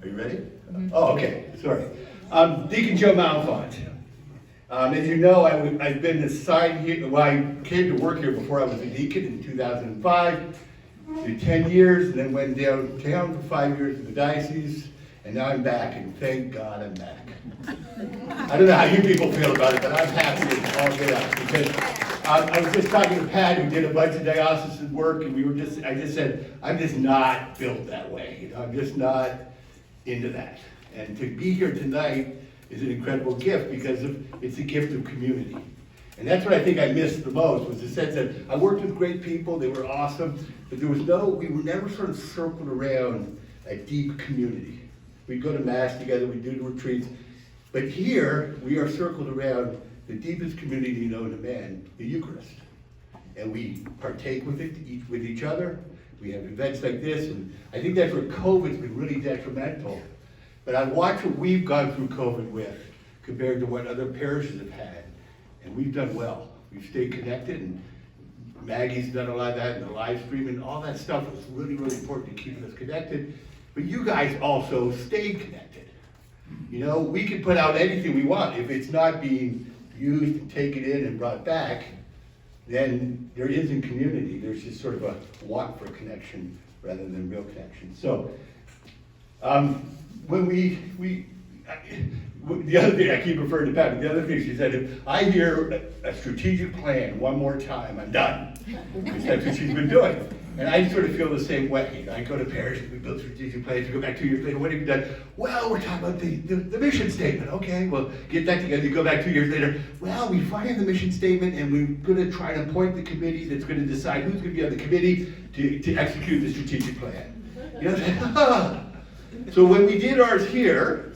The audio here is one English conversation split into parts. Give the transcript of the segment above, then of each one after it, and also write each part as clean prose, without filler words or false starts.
Are you ready? Oh, okay, sorry. Deacon Joe Malenfant. As you know, I've been assigned here, well, I came to work here before I was a deacon in 2005, did 10 years, and then went downtown for 5 years in the diocese, and now I'm back, and thank God I'm back. I don't know how you people feel about it, but I'm happy to all get out, because I was just talking to Pat, who did a bunch of diocesan work, and I just said, I'm just not built that way. I'm just not into that. And to be here tonight is an incredible gift because it's a gift of community. And that's what I think I missed the most, was the sense that I worked with great people, they were awesome, but we were never sort of circled around a deep community. We'd go to Mass together, we'd do retreats, but here we are circled around the deepest community known to man, the Eucharist. And we partake with it, with each other. We have events like this, and I think that's where COVID's been really detrimental. But I watch what we've gone through COVID with, compared to what other parishes have had, and we've done well. We've stayed connected, and Maggie's done a lot of that, and the live streaming, all that stuff was really, really important to keep us connected. But you guys also stayed connected. You know, we can put out anything we want. If it's not being used and taken in and brought back, then there isn't community. There's just sort of a want for connection rather than real connection. So, when the other thing, I keep referring to Pat, but the other thing she said, if I hear a strategic plan one more time, I'm done. Because that's what she's been doing. And I sort of feel the same way. I go to parishes, we build strategic plans, we go back 2 years later, what have you done? Well, we're talking about the mission statement. Okay, well, get that together, you go back 2 years later, well, we find the mission statement and we're gonna try to appoint the committee that's gonna decide who's gonna be on the committee to execute the strategic plan. You know, so when we did ours here,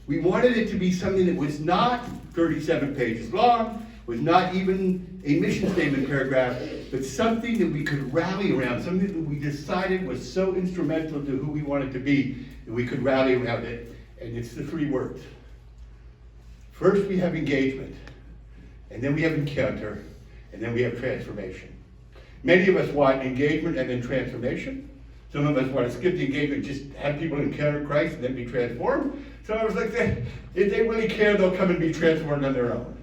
we wanted it to be something that was not 37 pages long, was not even a mission statement paragraph, but something that we could rally around, something that we decided was so instrumental to who we wanted to be, that we could rally around it. And it's the 3 words. First we have engagement, and then we have encounter, and then we have transformation. Many of us want engagement and then transformation. Some of us want to skip the engagement, just have people encounter Christ and then be transformed. Some of us like that, if they really care, they'll come and be transformed on their own.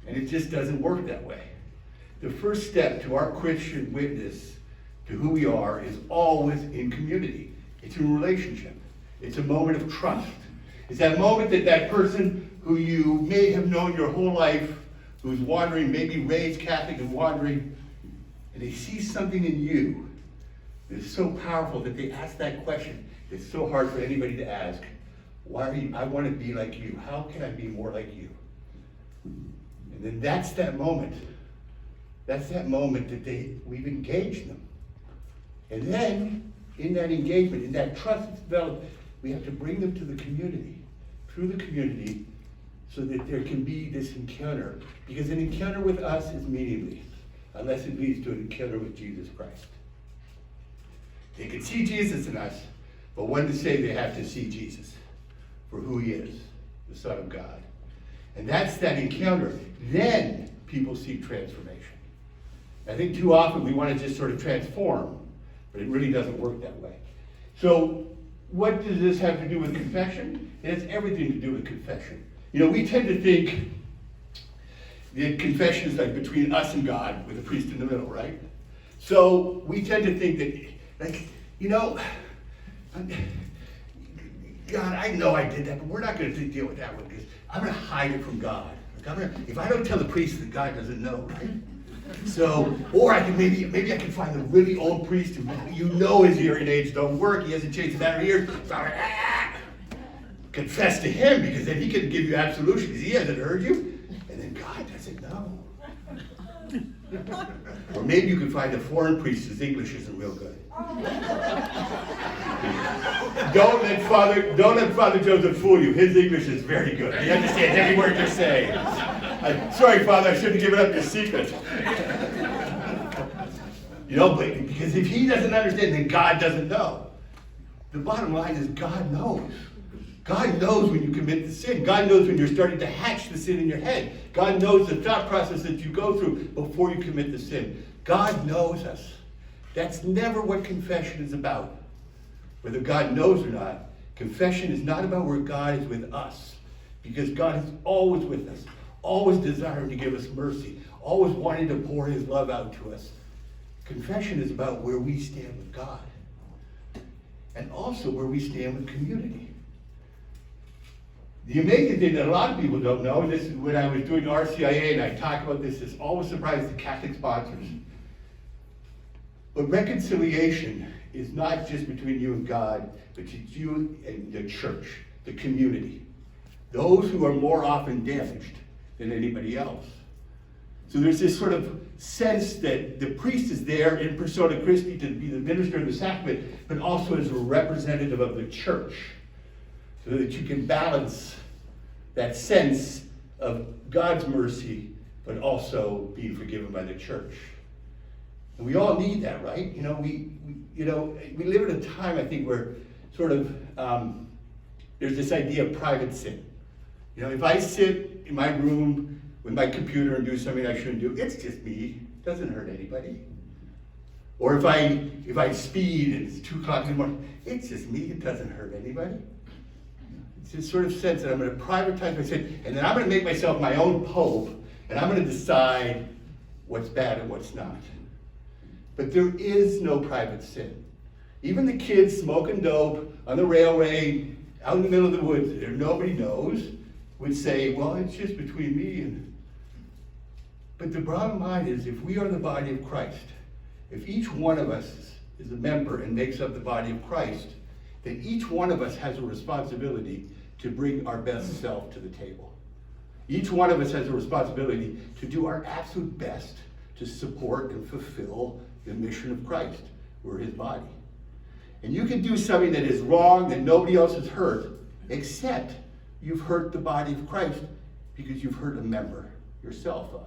And it just doesn't work that way. The first step to our Christian witness to who we are is always in community. It's a relationship. It's a moment of trust. It's that moment that that person who you may have known your whole life, who's wandering, maybe raised Catholic and wandering, and they see something in you that is so powerful that they ask that question. It's so hard for anybody to ask. Why are you? I want to be like you. How can I be more like you? And then that's that moment. That's that moment that we've engaged them. And then, in that engagement, in that trust that's developed, we have to bring them to the community, through the community, so that there can be this encounter. Because an encounter with us is meaningless, unless it leads to an encounter with Jesus Christ. They can see Jesus in us, but one to say they have to see Jesus for who he is, the Son of God. And that's that encounter. Then people see transformation. I think too often we want to just sort of transform, but it really doesn't work that way. So what does this have to do with confession? It has everything to do with confession. You know, we tend to think that confession is like between us and God with a priest in the middle, right? So we tend to think that, like, you know, God, I know I did that, but we're not going to deal with that one because I'm going to hide it from God. Like if I don't tell the priest, that God doesn't know, right? So, or I can maybe I can find a really old priest who you know his hearing aids don't work. He hasn't changed the battery ears. So confess to him because then he can give you absolution because he hasn't heard you, and then God doesn't know. Or maybe you can find a foreign priest whose English isn't real good. Don't let Father Joseph fool you. His English is very good. He understands every word you're saying. Sorry, Father, I shouldn't have given up your secret. You know, but because if he doesn't understand, then God doesn't know. The bottom line is God knows. God knows when you commit the sin. God knows when you're starting to hatch the sin in your head. God knows the thought process that you go through before you commit the sin. God knows us. That's never what confession is about. Whether God knows or not, Confession is not about where God is with us, because God is always with us, always desiring to give us mercy, always wanting to pour his love out to us. Confession is about where we stand with God, and also where we stand with community. The amazing thing that a lot of people don't know, and this is when I was doing RCIA and I talk about this always surprised the Catholic sponsors. But reconciliation is not just between you and God, but it's you and the church, the community. Those who are more often damaged than anybody else. So there's this sort of sense that the priest is there in persona Christi to be the minister of the sacrament, but also as a representative of the church, so that you can balance that sense of God's mercy, but also being forgiven by the church. And we all need that, right? We live in a time, I think, where sort of there's this idea of private sin. If I sit in my room with my computer and do something I shouldn't do, it's just me. It doesn't hurt anybody. Or if I speed and it's 2 o'clock in the morning, it's just me. It doesn't hurt anybody. It's this sort of sense that I'm going to privatize my sin, and then I'm going to make myself my own pope, and I'm going to decide what's bad and what's not. But there is no private sin. Even the kids smoking dope on the railway, out in the middle of the woods, there nobody knows, would say, well, it's just between me and... But the bottom line is, if we are the body of Christ, if each one of us is a member and makes up the body of Christ, then each one of us has a responsibility to bring our best self to the table. Each one of us has a responsibility to do our absolute best to support and fulfill the mission of Christ. We're his body. And you can do something that is wrong, that nobody else has hurt, except you've hurt the body of Christ because you've hurt a member yourself of.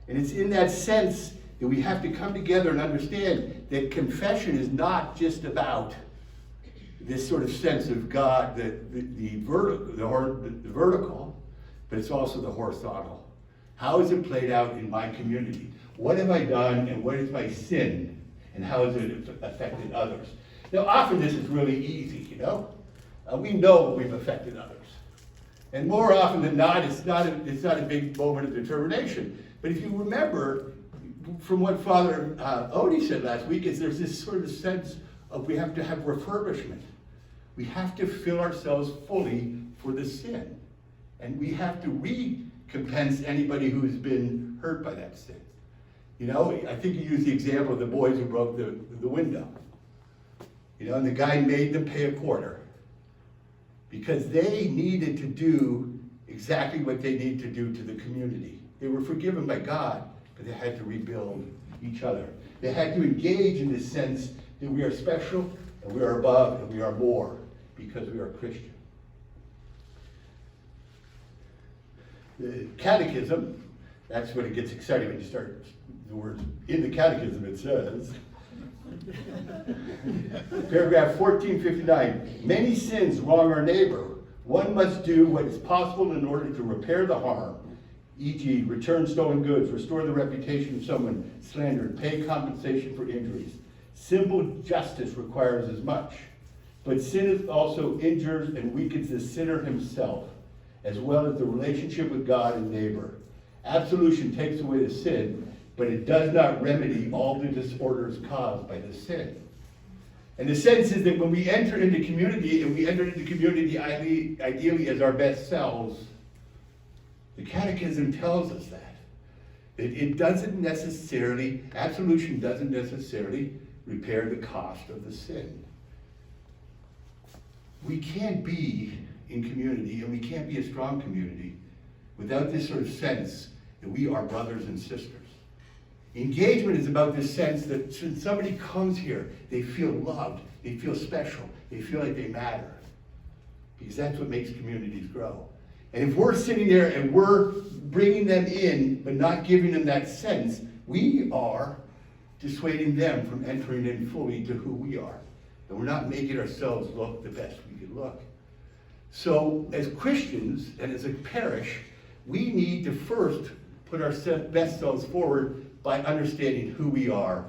And it's in that sense that we have to come together and understand that confession is not just about this sort of sense of God, the vertical, but it's also the horizontal. How is it played out in my community? What have I done, and what is my sin, and how has it affected others? Now, often this is really easy, we know we've affected others. And more often than not, it's not a big moment of determination. But if you remember from what Father Odie said last week, is there's this sort of sense of we have to have refurbishment. We have to fill ourselves fully for the sin. And we have to recompense anybody who's been hurt by that sin. I think you used the example of the boys who broke the window. And the guy made them pay a quarter because they needed to do exactly what they need to do to the community. They were forgiven by God, but they had to rebuild each other. They had to engage in this sense that we are special, and we are above, and we are more, because we are Christian. The catechism, that's when it gets exciting when you start the words. In the catechism it says, paragraph 1459, many sins wrong our neighbor. One must do what is possible in order to repair the harm, e.g. return stolen goods, restore the reputation of someone slandered, pay compensation for injuries. Simple justice requires as much. But sin also injures and weakens the sinner himself, as well as the relationship with God and neighbor. Absolution takes away the sin, but it does not remedy all the disorders caused by the sin. And the sense is that when we enter into community, and we enter into community ideally as our best selves, the Catechism tells us that it doesn't necessarily, absolution doesn't necessarily repair the cost of the sin. We can't be in community, and we can't be a strong community without this sort of sense that we are brothers and sisters. Engagement is about this sense that when somebody comes here, they feel loved, they feel special, they feel like they matter. Because that's what makes communities grow. And if we're sitting there and we're bringing them in, but not giving them that sense, we are dissuading them from entering in fully to who we are. And we're not making ourselves look the best we could look. So as Christians and as a parish, we need to first put our best selves forward by understanding who we are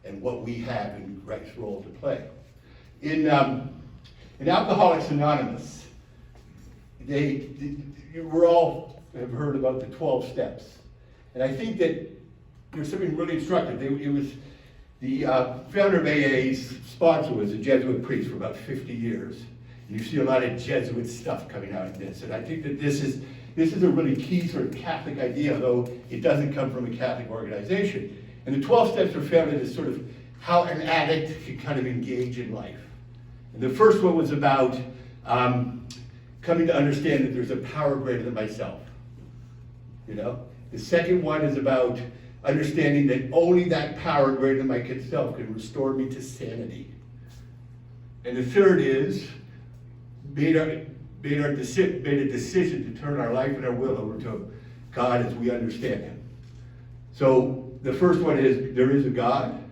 and what we have in Christ's role to play. In In Alcoholics Anonymous, we're all have heard about the 12 steps. And I think that there's something really instructive. It was the founder of AA's sponsor was a Jesuit priest for about 50 years. And you see a lot of Jesuit stuff coming out of this. And I think that this is a really key sort of Catholic idea, though it doesn't come from a Catholic organization. And the 12 steps are founded as sort of how an addict can kind of engage in life. And the first one was about coming to understand that there's a power greater than myself. You know? The second one is about understanding that only that power greater than myself can restore me to sanity. And the third is made a decision to turn our life and our will over to God as we understand Him. So the first one is there is a God.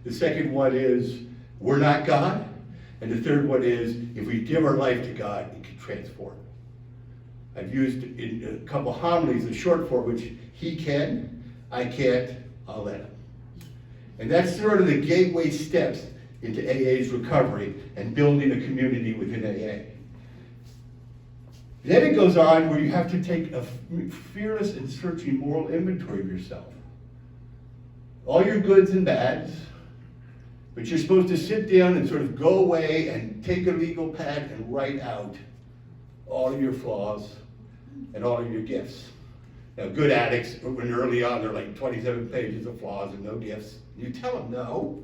The second one is we're not God. And the third one is if we give our life to God, it can transform. I've used in a couple homilies a short form, which He can, I can't, I'll let Him. And that's sort of the gateway steps into AA's recovery and building a community within AA. Then it goes on where you have to take a fearless and searching moral inventory of yourself. All your goods and bads, but you're supposed to sit down and sort of go away and take a legal pad and write out all of your flaws and all of your gifts. Now, good addicts, when early on, they're like 27 pages of flaws and no gifts. You tell them no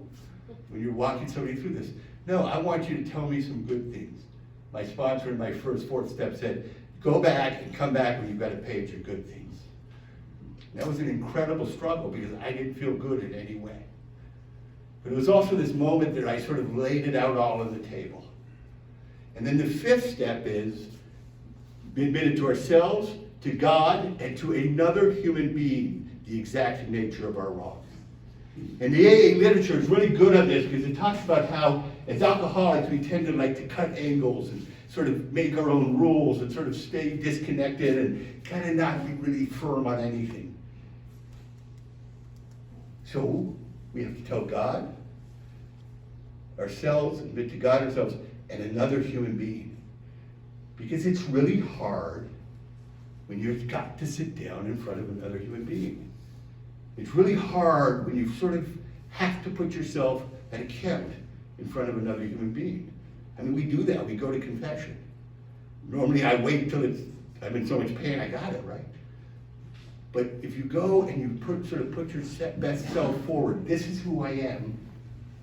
when you're walking somebody through this. No, I want you to tell me some good things. My sponsor in my fourth step said, go back and come back when you've got a page of good things. And that was an incredible struggle because I didn't feel good in any way. But it was also this moment that I sort of laid it out all on the table. And then the fifth step is be admitted to ourselves, to God, and to another human being, the exact nature of our wrong. And the AA literature is really good on this because it talks about how, as alcoholics, we tend to like to cut angles and sort of make our own rules and sort of stay disconnected and kind of not be really firm on anything. So we have to tell God, ourselves, admit to God ourselves, and another human being. Because it's really hard when you've got to sit down in front of another human being. It's really hard when you sort of have to put yourself at account in front of another human being. I mean, we do that. We go to confession. Normally, I wait till I'm in so much pain, I got it, right? But if you go and you put your best self forward, this is who I am,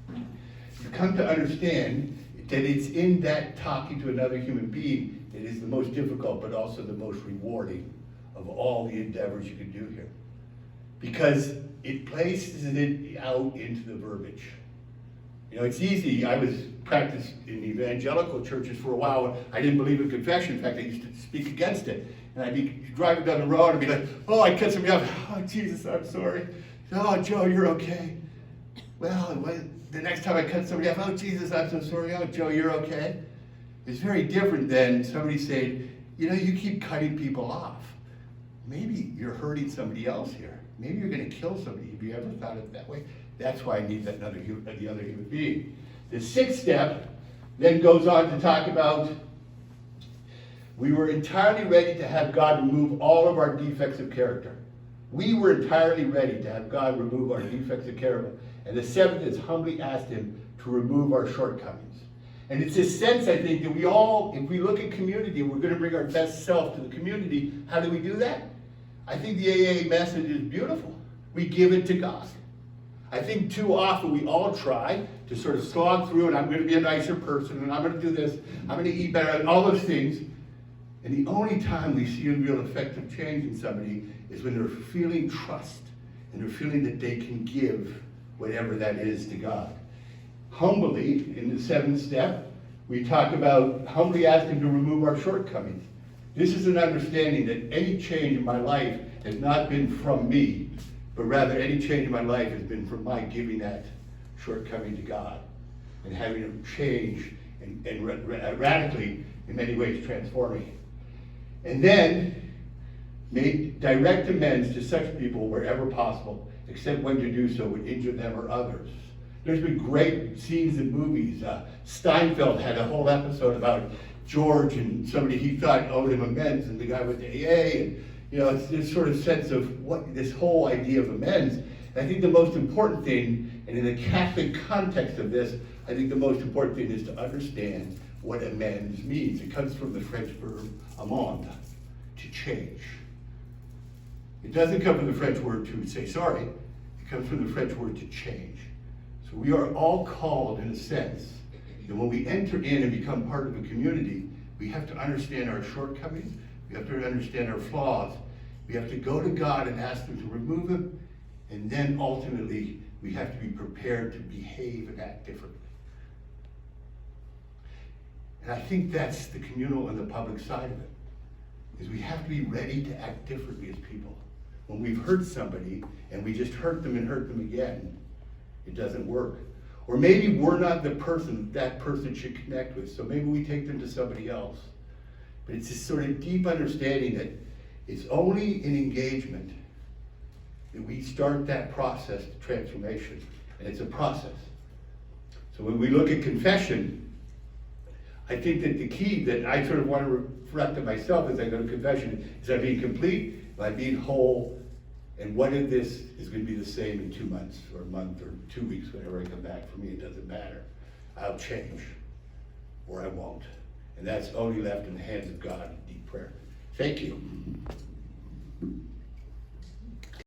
you come to understand that it's in that talking to another human being that is the most difficult, but also the most rewarding of all the endeavors you can do here. Because it places it out into the verbiage. You know, it's easy. I was practiced in evangelical churches for a while. I didn't believe in confession. In fact, I used to speak against it. And I'd be driving down the road and be like, oh, I cut somebody off. Oh, Jesus, I'm sorry. Oh, Joe, you're okay. Well, the next time I cut somebody off, oh, Jesus, I'm so sorry. Oh, Joe, you're okay. It's very different than somebody saying, you know, you keep cutting people off. Maybe you're hurting somebody else here. Maybe you're going to kill somebody. Have you ever thought of it that way? That's why I need the other human being. The sixth step then goes on to talk about we were entirely ready to have God remove all of our defects of character. We were entirely ready to have God remove our defects of character. And the seventh is humbly asked Him to remove our shortcomings. And it's this sense, I think, that we all, if we look at community, we're going to bring our best self to the community. How do we do that? I think the AA message is beautiful. We give it to God. I think too often we all try to sort of slog through and I'm going to be a nicer person and I'm going to do this, I'm going to eat better, and all those things. And the only time we see a real effective change in somebody is when they're feeling trust and they're feeling that they can give whatever that is to God. Humbly, in the seventh step, we talk about humbly ask Him to remove our shortcomings. This is an understanding that any change in my life has not been from me, but rather any change in my life has been from my giving that shortcoming to God and having Him change and radically, in many ways, transforming. And then make direct amends to such people wherever possible, except when to do so would injure them or others. There's been great scenes in movies. Steinfeld had a whole episode about George and somebody he thought owed him amends, and the guy went to AA, and it's this sort of sense of what this whole idea of amends. And I think the most important thing, and in the Catholic context of this, I think the most important thing is to understand what amends means. It comes from the French verb amende, to change. It doesn't come from the French word to say sorry. It comes from the French word to change. So we are all called, in a sense, that when we enter in and become part of a community, we have to understand our shortcomings. We have to understand our flaws. We have to go to God and ask Him to remove them. And then ultimately, we have to be prepared to behave and act differently. And I think that's the communal and the public side of it, is we have to be ready to act differently as people. When we've hurt somebody and we just hurt them and hurt them again, it doesn't work. Or maybe we're not the person that person should connect with, so maybe we take them to somebody else. But it's this sort of deep understanding that it's only in engagement that we start that process of transformation, and it's a process. So when we look at confession, I think that the key that I sort of want to reflect on myself as I go to confession is, am I being complete? Am I being whole? And what if this is going to be the same in 2 months or a month or 2 weeks, whenever I come back? For me, it doesn't matter. I'll change, or I won't. And that's only left in the hands of God in deep prayer. Thank you.